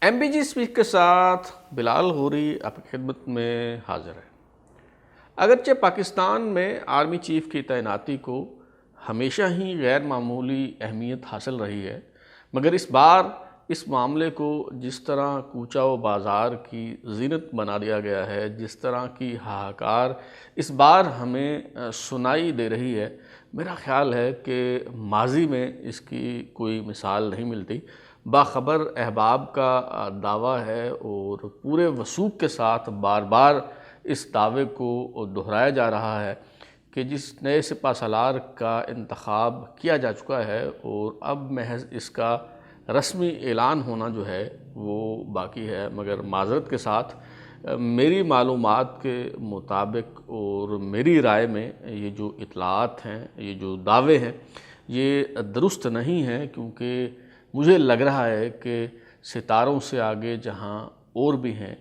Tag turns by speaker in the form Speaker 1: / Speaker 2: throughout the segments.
Speaker 1: M B G speech کے ساتھ بلال غوری آپ کی خدمت میں حاضر ہے۔ اگرچہ پاکستان میں آرمی چیف کی تعیناتی کو ہمیشہ ہی غیر معمولی اہمیت حاصل رہی ہے، مگر اس بار اس معاملے کو جس طرح کوچہ و بازار کی زینت بنا دیا گیا ہے، جس طرح کی ہاہکار اس بار ہمیں سنائی دے رہی ہے، میرا خیال ہے کہ ماضی میں اس کی کوئی مثال نہیں ملتی۔ باخبر احباب کا دعویٰ ہے اور پورے وثوق کے ساتھ بار بار اس دعوے کو دہرایا جا رہا ہے کہ جس نئے سپہ سالار کا انتخاب کیا جا چکا ہے اور اب محض اس کا رسمی اعلان ہونا جو ہے وہ باقی ہے، مگر معذرت کے ساتھ میری معلومات کے مطابق اور میری رائے میں یہ جو اطلاعات ہیں، یہ جو دعوے ہیں، یہ درست نہیں ہیں، کیونکہ مجھے لگ رہا ہے کہ ستاروں سے آگے جہاں اور بھی ہیں،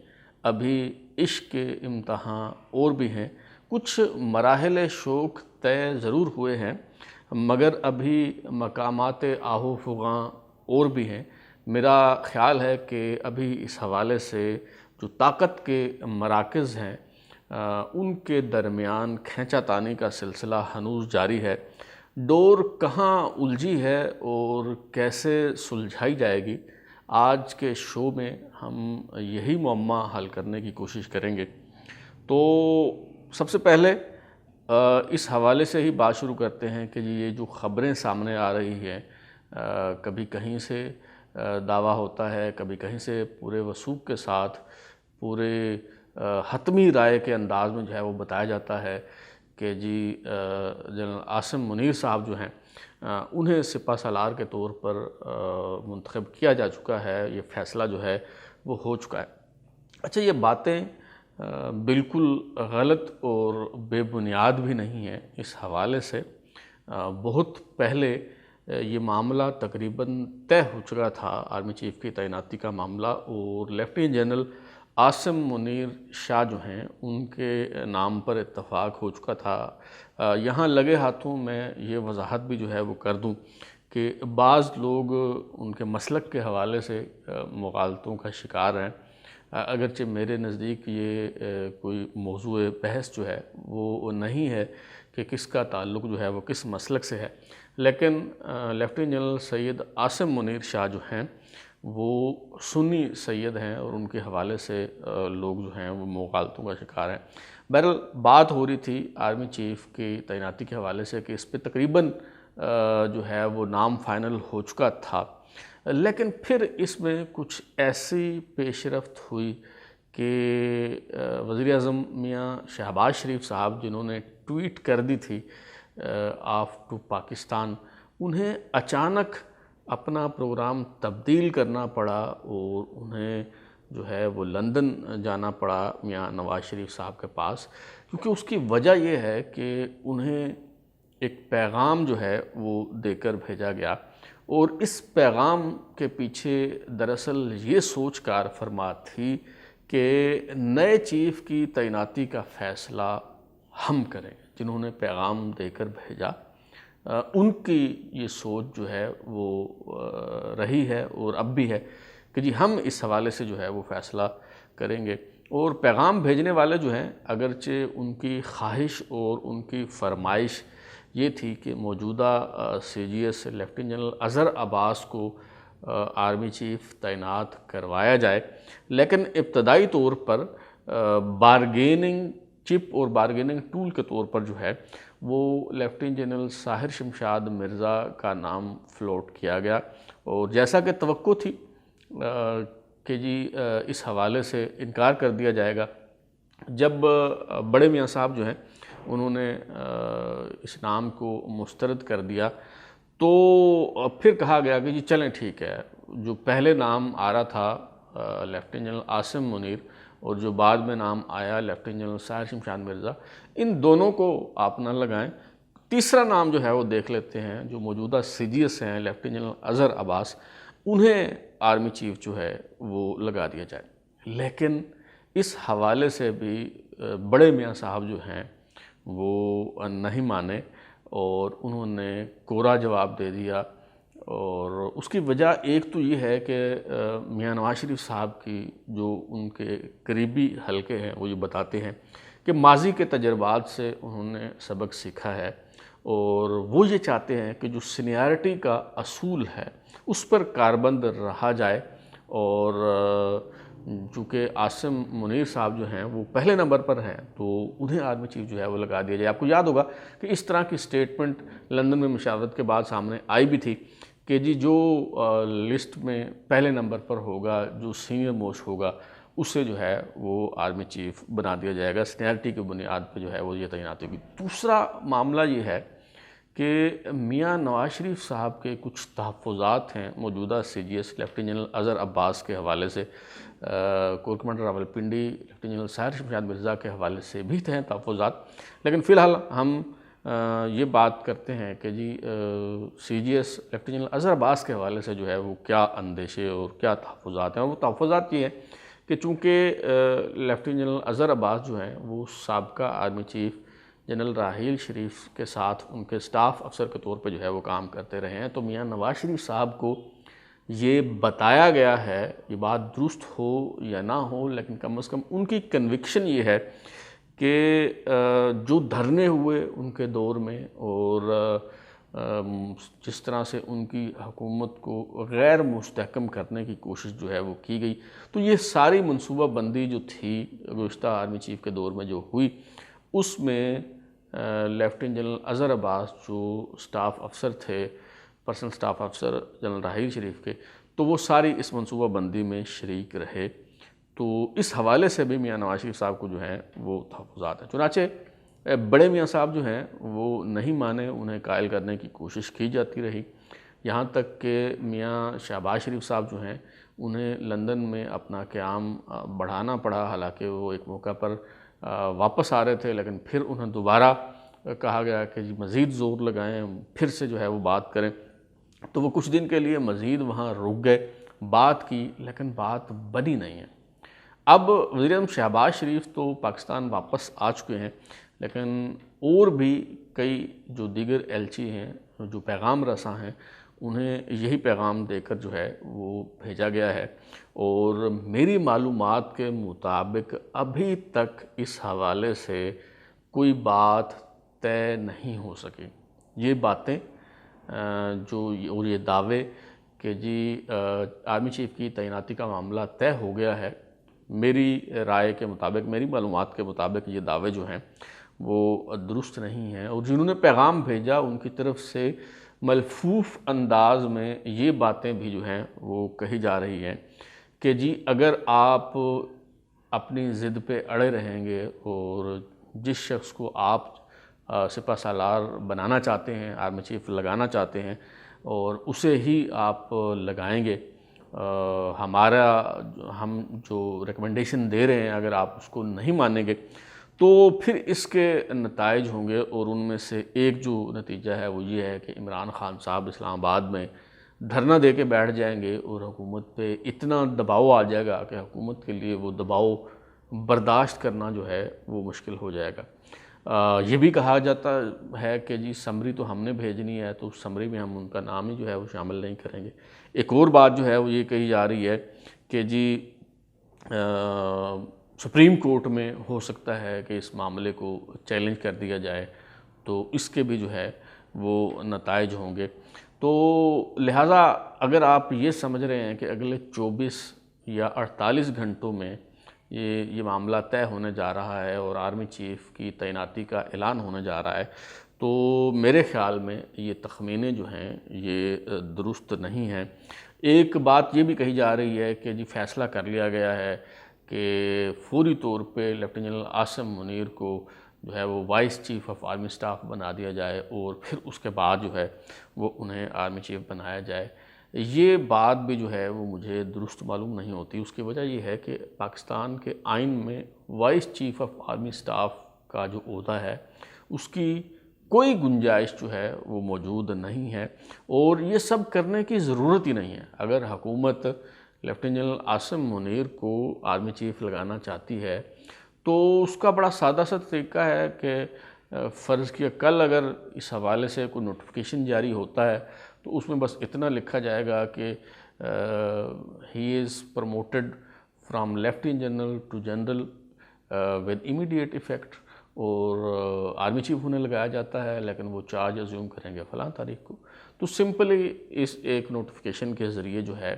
Speaker 1: ابھی عشق کے امتحان اور بھی ہیں، کچھ مراحل شوق طے ضرور ہوئے ہیں، مگر ابھی مقامات آہ و فغاں اور بھی ہیں۔ میرا خیال ہے کہ ابھی اس حوالے سے جو طاقت کے مراکز ہیں ان کے درمیان کھینچا تانی کا سلسلہ ہنوز جاری ہے۔ ڈور کہاں الجھی ہے اور کیسے سلجھائی جائے گی، آج کے شو میں ہم یہی معمہ حل کرنے کی کوشش کریں گے۔ تو سب سے پہلے اس حوالے سے ہی بات شروع کرتے ہیں کہ یہ جو خبریں سامنے آ رہی ہیں، کبھی کہیں سے دعویٰ ہوتا ہے، کبھی کہیں سے پورے وثوق کے ساتھ پورے حتمی رائے کے انداز میں جو ہے وہ بتایا جاتا ہے کہ جی جنرل عاصم منیر صاحب جو ہیں انہیں سپہ سالار کے طور پر منتخب کیا جا چکا ہے، یہ فیصلہ جو ہے وہ ہو چکا ہے۔ اچھا، یہ باتیں بالکل غلط اور بے بنیاد بھی نہیں ہیں۔ اس حوالے سے بہت پہلے یہ معاملہ تقریباً طے ہو چکا تھا، آرمی چیف کی تعیناتی کا معاملہ، اور لیفٹیننٹ جنرل عاصم منیر شاہ جو ہیں ان کے نام پر اتفاق ہو چکا تھا۔ یہاں لگے ہاتھوں میں یہ وضاحت بھی جو ہے وہ کر دوں کہ بعض لوگ ان کے مسلک کے حوالے سے مغالطوں کا شکار ہیں۔ اگرچہ میرے نزدیک یہ کوئی موضوع بحث جو ہے وہ نہیں ہے کہ کس کا تعلق جو ہے وہ کس مسلک سے ہے، لیکن لیفٹیننٹ جنرل سید عاصم منیر شاہ جو ہیں وہ سنی سید ہیں اور ان کے حوالے سے لوگ جو ہیں وہ مغالطوں کا شکار ہیں۔ بہرحال بات ہو رہی تھی آرمی چیف کی تعیناتی کے حوالے سے کہ اس پہ تقریباً جو ہے وہ نام فائنل ہو چکا تھا، لیکن پھر اس میں کچھ ایسی پیش رفت ہوئی کہ وزیر اعظم میاں شہباز شریف صاحب جنہوں نے ٹویٹ کر دی تھی آف ٹو پاکستان، انہیں اچانک اپنا پروگرام تبدیل کرنا پڑا اور انہیں جو ہے وہ لندن جانا پڑا میاں نواز شریف صاحب کے پاس، کیونکہ اس کی وجہ یہ ہے کہ انہیں ایک پیغام جو ہے وہ دے کر بھیجا گیا، اور اس پیغام کے پیچھے دراصل یہ سوچ کار فرما تھی کہ نئے چیف کی تعیناتی کا فیصلہ ہم کریں۔ جنہوں نے پیغام دے کر بھیجا ان کی یہ سوچ جو ہے وہ رہی ہے اور اب بھی ہے کہ جی ہم اس حوالے سے جو ہے وہ فیصلہ کریں گے، اور پیغام بھیجنے والے جو ہیں اگرچہ ان کی خواہش اور ان کی فرمائش یہ تھی کہ موجودہ C G S lieutenant general Azhar عباس کو آرمی چیف تعینات کروایا جائے، لیکن ابتدائی طور پر بارگیننگ چپ اور بارگیننگ ٹول کے طور پر جو ہے وہ لیفٹیننٹ جنرل ساحر شمشاد مرزا کا نام فلوٹ کیا گیا، اور جیسا کہ توقع تھی کہ جی اس حوالے سے انکار کر دیا جائے گا، جب بڑے میاں صاحب جو ہیں انہوں نے اس نام کو مسترد کر دیا تو پھر کہا گیا کہ جی چلیں ٹھیک ہے، جو پہلے نام آ رہا تھا لیفٹیننٹ جنرل عاصم منیر اور جو بعد میں نام آیا لیفٹیننٹ جنرل ساحر شمشاد مرزا، ان دونوں کو آپ نہ لگائیں، تیسرا نام جو ہے وہ دیکھ لیتے ہیں، جو موجودہ سی جی ایس ہیں لیفٹیننٹ جنرل اظہر عباس، انہیں آرمی چیف جو ہے وہ لگا دیا جائے۔ لیکن اس حوالے سے بھی بڑے میاں صاحب جو ہیں وہ نہیں مانے اور انہوں نے کورا جواب دے دیا اور اس کی وجہ ایک تو یہ ہے کہ میاں نواز شریف صاحب کی جو ان کے قریبی حلقے ہیں وہ یہ بتاتے ہیں کہ ماضی کے تجربات سے انہوں نے سبق سیکھا ہے، اور وہ یہ چاہتے ہیں کہ جو سینیارٹی کا اصول ہے اس پر کاربند رہا جائے، اور چونکہ عاصم منیر صاحب جو ہیں وہ پہلے نمبر پر ہیں تو انہیں آرمی چیف جو ہے وہ لگا دیا جائے۔ آپ کو یاد ہوگا کہ اس طرح کی سٹیٹمنٹ لندن میں مشاورت کے بعد سامنے آئی بھی تھی کہ جی جو لسٹ میں پہلے نمبر پر ہوگا، جو سینئر موسٹ ہوگا، اسے جو ہے وہ آرمی چیف بنا دیا جائے گا، سینیارٹی کی بنیاد پہ جو ہے وہ یہ تعیناتی ہوگی۔ دوسرا معاملہ یہ ہے کہ میاں نواز شریف صاحب کے کچھ تحفظات ہیں موجودہ C G S lieutenant general Azhar Abbas کے حوالے سے، core commander Rawalpindi lieutenant general Sahir Shamshad Mirza کے حوالے سے بھی ہیں تحفظات، لیکن فی الحال ہم یہ بات کرتے ہیں کہ جی سی G S lieutenant general Azhar Abbas کے حوالے سے جو ہے وہ کیا اندیشے اور کیا تحفظات ہیں۔ اور وہ تحفظات یہ ہیں کہ چونکہ لیفٹیننٹ جنرل اظہر عباس جو ہیں وہ سابقہ army chief general Raheel Sharif کے ساتھ ان کے سٹاف افسر کے طور پہ جو ہے وہ کام کرتے رہے ہیں، تو میاں نواز شریف صاحب کو یہ بتایا گیا ہے، یہ بات درست ہو یا نہ ہو لیکن کم از کم ان کی کنوکشن یہ ہے کہ جو دھرنے ہوئے ان کے دور میں اور جس طرح سے ان کی حکومت کو غیر مستحکم کرنے کی کوشش جو ہے وہ کی گئی، تو یہ ساری منصوبہ بندی جو تھی گزشتہ آرمی چیف کے دور میں جو ہوئی، اس میں لیفٹیننٹ جنرل اظہر عباس جو سٹاف افسر تھے، پرسنل سٹاف افسر جنرل راحیل شریف کے، تو وہ ساری اس منصوبہ بندی میں شریک رہے۔ تو اس حوالے سے بھی میاں نواز شریف صاحب کو جو ہیں وہ تحفظات ہیں۔ چنانچہ بڑے میاں صاحب جو ہیں وہ نہیں مانے، انہیں قائل کرنے کی کوشش کی جاتی رہی، یہاں تک کہ میاں شہباز شریف صاحب جو ہیں انہیں لندن میں اپنا قیام بڑھانا پڑا، حالانکہ وہ ایک موقع پر واپس آ رہے تھے، لیکن پھر انہیں دوبارہ کہا گیا کہ جی مزید زور لگائیں، پھر سے جو ہے وہ بات کریں، تو وہ کچھ دن کے لیے مزید وہاں رک گئے، بات کی، لیکن بات بنی نہیں ہے۔ اب وزیر اعظم شہباز شریف تو پاکستان واپس آ چکے ہیں، لیکن اور بھی کئی جو دیگر ایلچی ہیں، جو پیغام رساں ہیں، انہیں یہی پیغام دے کر جو ہے وہ بھیجا گیا ہے، اور میری معلومات کے مطابق ابھی تک اس حوالے سے کوئی بات طے نہیں ہو سکی۔ یہ باتیں اور یہ دعوے کہ جی آرمی چیف کی تعیناتی کا معاملہ طے ہو گیا ہے، میری رائے کے مطابق، میری معلومات کے مطابق یہ دعوے جو ہیں وہ درست نہیں ہیں، اور جنہوں نے پیغام بھیجا ان کی طرف سے ملفوف انداز میں یہ باتیں بھی جو ہیں وہ کہی جا رہی ہیں کہ جی اگر آپ اپنی ضد پہ اڑے رہیں گے اور جس شخص کو آپ سپہ سالار بنانا چاہتے ہیں، آرمی چیف لگانا چاہتے ہیں، اور اسے ہی آپ لگائیں گے، ہم جو ریکمنڈیشن دے رہے ہیں اگر آپ اس کو نہیں مانیں گے تو پھر اس کے نتائج ہوں گے، اور ان میں سے ایک جو نتیجہ ہے وہ یہ ہے کہ عمران خان صاحب اسلام آباد میں دھرنا دے کے بیٹھ جائیں گے، اور حکومت پہ اتنا دباؤ آ جائے گا کہ حکومت کے لیے وہ دباؤ برداشت کرنا جو ہے وہ مشکل ہو جائے گا۔ یہ بھی کہا جاتا ہے کہ جی سمری تو ہم نے بھیجنی ہے، تو سمری میں ہم ان کا نام ہی جو ہے وہ شامل نہیں کریں گے۔ ایک اور بات جو ہے وہ یہ کہی جا رہی ہے کہ جی سپریم کورٹ میں ہو سکتا ہے کہ اس معاملے کو چیلنج کر دیا جائے، تو اس کے بھی جو ہے وہ نتائج ہوں گے۔ تو لہٰذا اگر آپ یہ سمجھ رہے ہیں کہ اگلے 24 یا 48 گھنٹوں میں یہ معاملہ طے ہونے جا رہا ہے اور آرمی چیف کی تعیناتی کا اعلان ہونے جا رہا ہے، تو میرے خیال میں یہ تخمینے جو ہیں یہ درست نہیں ہیں۔ ایک بات یہ بھی کہی جا رہی ہے کہ جی فیصلہ کر لیا گیا ہے کہ فوری طور پہ لیفٹیننٹ جنرل عاصم منیر کو جو ہے وہ vice chief of army staff بنا دیا جائے، اور پھر اس کے بعد جو ہے وہ انہیں آرمی چیف بنایا جائے۔ یہ بات بھی جو ہے وہ مجھے درست معلوم نہیں ہوتی۔ اس کی وجہ یہ ہے کہ پاکستان کے آئین میں vice chief of army staff کا جو عہدہ ہے اس کی کوئی گنجائش جو ہے وہ موجود نہیں ہے، اور یہ سب کرنے کی ضرورت ہی نہیں ہے۔ اگر حکومت لیفٹیننٹ جنرل عاصم منیر کو آرمی چیف لگانا چاہتی ہے تو اس کا بڑا سادہ سا طریقہ ہے کہ فرض کیا کل اگر اس حوالے سے کوئی نوٹیفیکیشن جاری ہوتا ہے تو اس میں بس اتنا لکھا جائے گا کہ he is promoted from lieutenant general to general with immediate effect, اور آرمی چیف ہونے لگایا جاتا ہے، لیکن وہ چارج ازیوم کریں گے فلاں تاریخ کو. تو سمپلی اس ایک نوٹیفیکیشن کے ذریعے جو ہے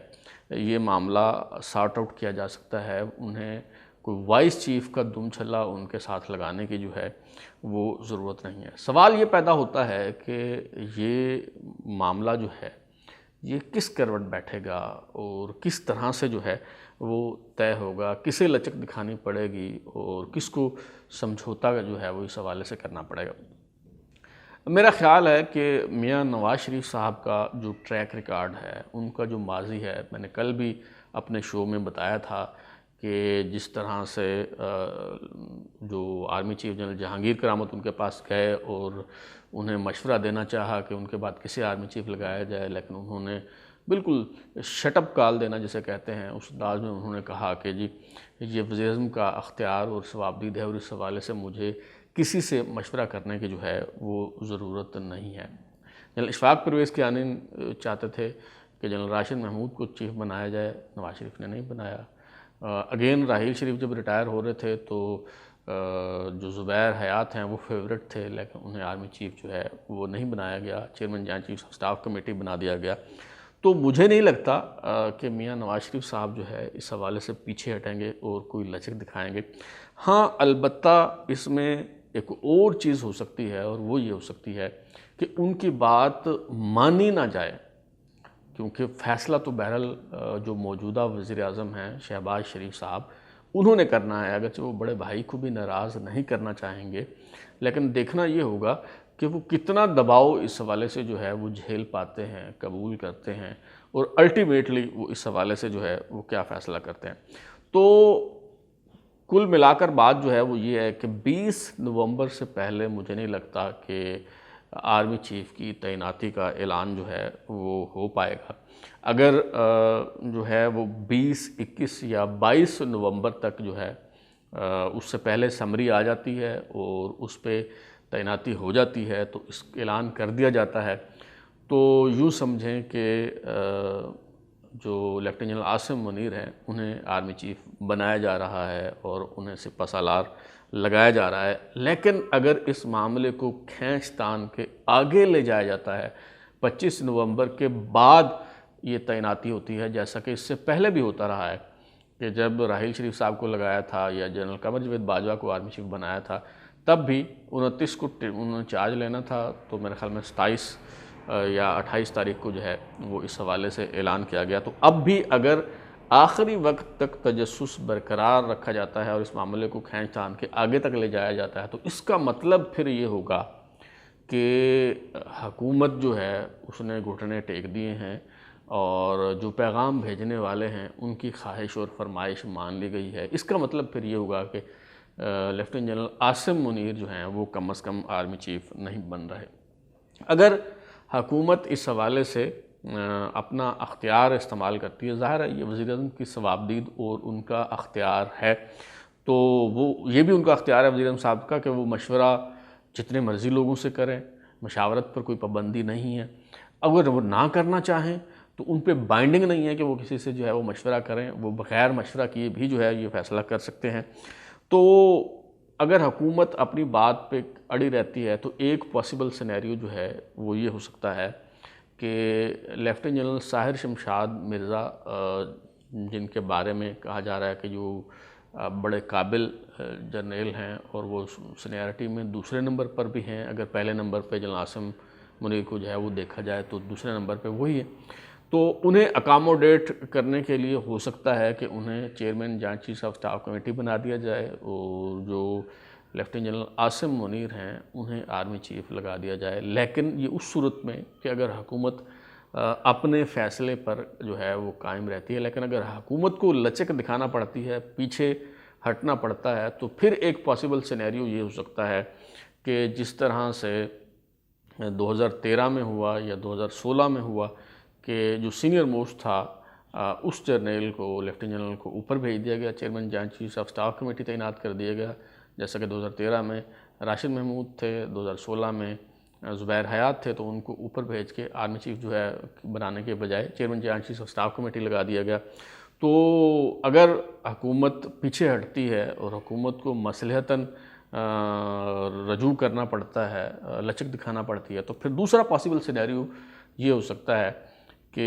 Speaker 1: یہ معاملہ سارٹ آؤٹ کیا جا سکتا ہے. انہیں کوئی وائس چیف کا دم چھلا ان کے ساتھ لگانے کی جو ہے وہ ضرورت نہیں ہے. سوال یہ پیدا ہوتا ہے کہ یہ معاملہ جو ہے یہ کس کروٹ بیٹھے گا اور کس طرح سے جو ہے وہ طے ہوگا، کسے لچک دکھانی پڑے گی اور کس کو سمجھوتا جو ہے وہ اس حوالے سے کرنا پڑے گا. میرا خیال ہے کہ میاں نواز شریف صاحب کا جو ٹریک ریکارڈ ہے، ان کا جو ماضی ہے، میں نے کل بھی اپنے شو میں بتایا تھا کہ جس طرح سے جو آرمی چیف جنرل جہانگیر کرامت ان کے پاس گئے اور انہیں مشورہ دینا چاہا کہ ان کے بعد کسے آرمی چیف لگایا جائے، لیکن انہوں نے بالکل شٹ اپ کال دینا جسے کہتے ہیں اس انداز میں انہوں نے کہا کہ جی یہ وزیر اعظم کا اختیار اور ثوابدید ہے اور اس حوالے سے مجھے کسی سے مشورہ کرنے کی جو ہے وہ ضرورت نہیں ہے. جنرل اشفاق پرویز کیانی چاہتے تھے کہ جنرل راشد محمود کو چیف بنایا جائے، نواز شریف نے نہیں بنایا. اگین راحیل شریف جب ریٹائر ہو رہے تھے تو جو زبیر حیات ہیں وہ فیورٹ تھے، لیکن انہیں آرمی چیف جو ہے وہ نہیں بنایا گیا، chairman joint chief staff committee بنا دیا گیا. تو مجھے نہیں لگتا کہ میاں نواز شریف صاحب جو ہے اس حوالے سے پیچھے ہٹیں گے اور کوئی لچک دکھائیں گے. ہاں البتہ اس میں ایک اور چیز ہو سکتی ہے اور وہ یہ ہو سکتی ہے کہ ان کی بات مانی نہ جائے، کیونکہ فیصلہ تو بہرحال جو موجودہ وزیر اعظم ہیں شہباز شریف صاحب انہوں نے کرنا ہے، اگرچہ وہ بڑے بھائی کو بھی ناراض نہیں کرنا چاہیں گے، لیکن دیکھنا یہ ہوگا کہ وہ کتنا دباؤ اس حوالے سے جو ہے وہ جھیل پاتے ہیں، قبول کرتے ہیں، اور الٹیمیٹلی وہ اس حوالے سے جو ہے وہ کیا فیصلہ کرتے ہیں. تو کل ملا کر بات جو ہے وہ یہ ہے کہ 20 نومبر سے پہلے مجھے نہیں لگتا کہ آرمی چیف کی تعیناتی کا اعلان جو ہے وہ ہو پائے گا. اگر جو ہے وہ 20، 21 یا 22 نومبر تک جو ہے اس سے پہلے سمری آ جاتی ہے اور اس پہ تعیناتی ہو جاتی ہے تو اس اعلان کر دیا جاتا ہے، تو یوں سمجھیں کہ جو لیفٹیننٹ جنرل عاصم منیر ہیں انہیں آرمی چیف بنایا جا رہا ہے اور انہیں سپہ سالار لگایا جا رہا ہے. لیکن اگر اس معاملے کو کھینچ تان کے آگے لے جایا جاتا ہے، 25 نومبر کے بعد یہ تعیناتی ہوتی ہے، جیسا کہ اس سے پہلے بھی ہوتا رہا ہے کہ جب راحیل شریف صاحب کو لگایا تھا یا جنرل قمر جاوید باجوہ کو آرمی چیف بنایا تھا، تب بھی 29 کو انہوں نے چارج لینا تھا، تو میرے خیال میں 27 یا 28 تاریخ کو جو ہے وہ اس حوالے سے اعلان کیا گیا. تو اب بھی اگر آخری وقت تک تجسس برقرار رکھا جاتا ہے اور اس معاملے کو کھینچ تان کے آگے تک لے جایا جاتا ہے، تو اس کا مطلب پھر یہ ہوگا کہ حکومت جو ہے اس نے گھٹنے ٹیک دیے ہیں اور جو پیغام بھیجنے والے ہیں ان کی خواہش اور فرمائش مان لی گئی ہے. اس کا مطلب پھر یہ ہوگا کہ لیفٹیننٹ جنرل عاصم منیر جو ہیں وہ کم از کم آرمی چیف نہیں بن رہے. اگر حکومت اس حوالے سے اپنا اختیار استعمال کرتی ہے، ظاہر ہے یہ وزیر اعظم کی ثوابدید اور ان کا اختیار ہے، تو وہ یہ بھی ان کا اختیار ہے وزیر اعظم صاحب کا کہ وہ مشورہ جتنے مرضی لوگوں سے کریں، مشاورت پر کوئی پابندی نہیں ہے. اگر وہ نہ کرنا چاہیں تو ان پہ بائنڈنگ نہیں ہے کہ وہ کسی سے جو ہے وہ مشورہ کریں، وہ بغیر مشورہ کیے بھی جو ہے یہ فیصلہ کر سکتے ہیں. تو اگر حکومت اپنی بات پہ اڑی رہتی ہے تو ایک پاسبل سینیریو جو ہے وہ یہ ہو سکتا ہے کہ لیفٹیننٹ جنرل ساحر شمشاد مرزا جن کے بارے میں کہا جا رہا ہے کہ جو بڑے قابل جرنیل ہیں اور وہ سینیارٹی میں دوسرے نمبر پر بھی ہیں، اگر پہلے نمبر پہ جنرل عاصم منیر کو جو ہے وہ دیکھا جائے تو دوسرے نمبر پہ وہی ہے، تو انہیں اکاموڈیٹ کرنے کے لیے ہو سکتا ہے کہ انہیں chairman joint chief of staff committee بنا دیا جائے اور جو لیفٹیننٹ جنرل عاصم منیر ہیں انہیں آرمی چیف لگا دیا جائے. لیکن یہ اس صورت میں کہ اگر حکومت اپنے فیصلے پر جو ہے وہ قائم رہتی ہے، لیکن اگر حکومت کو لچک دکھانا پڑتی ہے، پیچھے ہٹنا پڑتا ہے، تو پھر ایک پاسبل سینیریو یہ ہو سکتا ہے کہ جس طرح سے 2013 میں ہوا یا 2016 میں ہوا کہ جو سینئر موسٹ تھا اس جرنیل کو، لیفٹیننٹ جنرل کو اوپر بھیج دیا گیا، chairman joint chief of staff committee تعینات کر دیا گیا، جیسا کہ 2013 میں راشد محمود تھے 2016 میں، زبیر حیات تھے، تو ان کو اوپر بھیج کے آرمی چیف جو ہے بنانے کے بجائے chairman joint chief of staff committee لگا دیا گیا۔ تو اگر حکومت پیچھے ہٹتی ہے اور حکومت کو مصلحتاً رجوع کرنا پڑتا ہے، لچک دکھانا پڑتی ہے، تو پھر دوسرا پاسبل سینیریو یہ ہو سکتا ہے کہ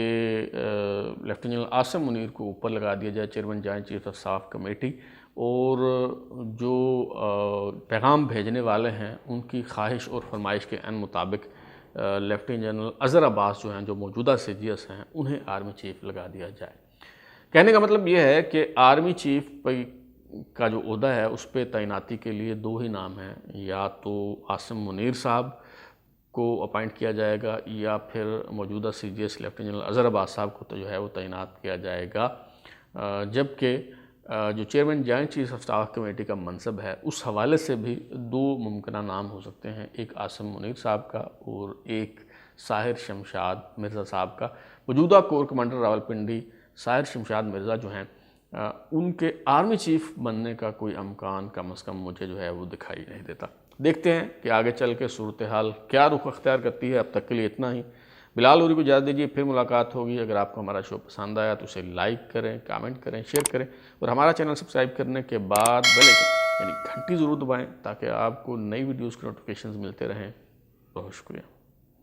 Speaker 1: لیفٹیننٹ جنرل عاصم منیر کو اوپر لگا دیا جائے chairman joint chief of staff committee, اور جو پیغام بھیجنے والے ہیں ان کی خواہش اور فرمائش کے عین مطابق لیفٹیننٹ جنرل اظہر عباس جو ہیں، جو موجودہ سی جی ایس ہیں، انہیں آرمی چیف لگا دیا جائے۔ کہنے کا مطلب یہ ہے کہ آرمی چیف کا جو عہدہ ہے اس پہ تعیناتی کے لیے دو ہی نام ہیں، یا تو عاصم منیر صاحب کو اپائنٹ کیا جائے گا، یا پھر موجودہ C G S lieutenant general Azhar عباس صاحب کو تو جو ہے وہ تعینات کیا جائے گا۔ جبکہ جو chairman joint chief of staff committee کا منصب ہے، اس حوالے سے بھی دو ممکنہ نام ہو سکتے ہیں، ایک عاصم منیر صاحب کا اور ایک ساحر شمشاد مرزا صاحب کا۔ موجودہ کور کمانڈر راولپنڈی ساحر شمشاد مرزا جو ہیں، ان کے آرمی چیف بننے کا کوئی امکان کم از کم مجھے جو ہے وہ دکھائی نہیں دیتا۔ دیکھتے ہیں کہ آگے چل کے صورتحال کیا رخ اختیار کرتی ہے۔ اب تک کے لیے اتنا ہی۔ بلال حوری کو اجازت دیجیے، پھر ملاقات ہوگی۔ اگر آپ کو ہمارا شو پسند آیا تو اسے لائک کریں، کامنٹ کریں، شیئر کریں، اور ہمارا چینل سبسکرائب کرنے کے بعد بیل آئیکن یعنی گھنٹی ضرور دبائیں تاکہ آپ کو نئی ویڈیوز کے نوٹیفیکیشنز ملتے رہیں۔ بہت شکریہ۔